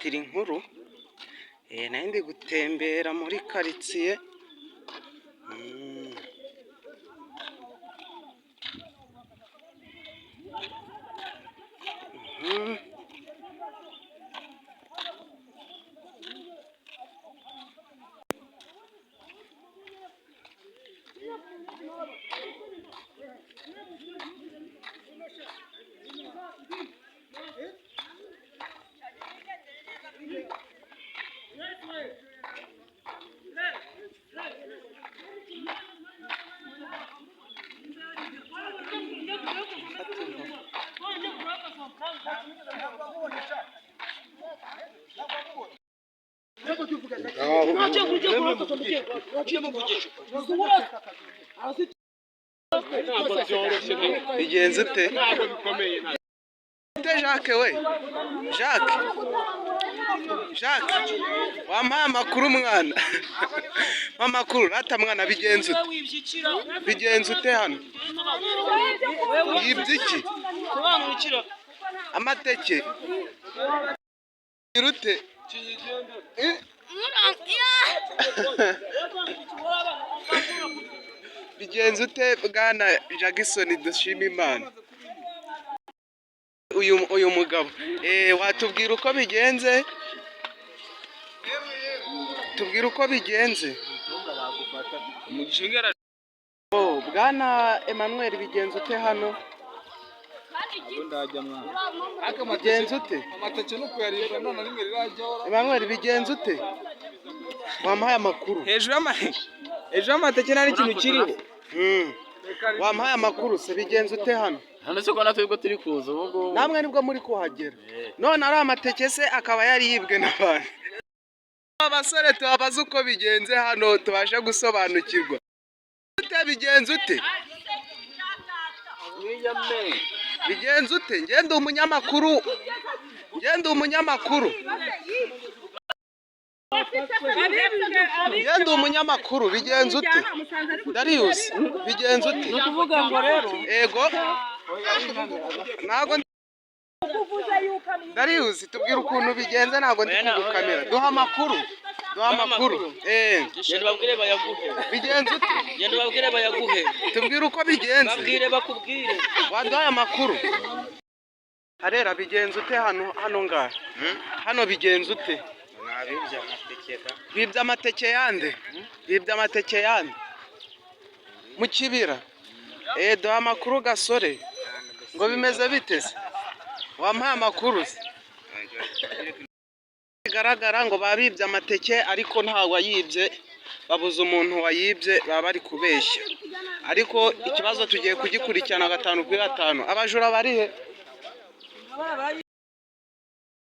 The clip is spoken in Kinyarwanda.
babitira inkuru. Nari ndi gutembera muri karitsiye. Bigenze ute? Jacques we, Jacques, wampaye amakuru mwana. Amakuru rata mwana, bigenze ute? Bigenze ute hano? Yibye iki? Amateke. Irute? Bigenze ute bwana Jackson Dushimimana? Uyu mugabo watubwira uko bigenze? Tubwira uko bigenze. Bwana Emmanuel, bigenze ute hano? Bigenze ute? Emmanuel, bigenze ute? Wampaye amakuru. Hejuru y'amateke nta n'ikintu kiriho. Wampaye amakuru se, bigenze ute hano? Hano se ko natwe ubwo turi kuza ubu ngubu. Namwe nibwo muri kuhagera. None ari amateke se akaba yari yibwe n'abantu. Abasore tubabaze uko bigenze hano tubashe gusobanukirwa. Bigenze ute? Bigenze ute? Ngende umunyamakuru. Ngende umunyamakuru, bigenze ute? Darius, bigenze ute? Nukuvuga ngo rero. Ego. Nago Darius, tubwira ukuntu bigenze, nago ndi kugukamera. Duha amakuru. Genda babwire bayaguhe. Bigenze ute? Genda babwire bayaguhe. Tubwira uko bigenze. Babwire bakubwire. Waduhaye amakuru. Harera, bigenze ute hano ngaha? Hano bigenze ute? Nabibye amateke da. Bibye amateke yande? Bibye amateke yande? Mu kibira. Duha amakuru gasore. Ngo bimeze bite se? Wampaye amakuru se? Bigaragara ngo babibye amateke ariko nta wayibye. Babuze umuntu wayibye, baba bari kubeshya. Ariko ikibazo tugiye kugikurikirana 5 kuri 5. Abajura bari he?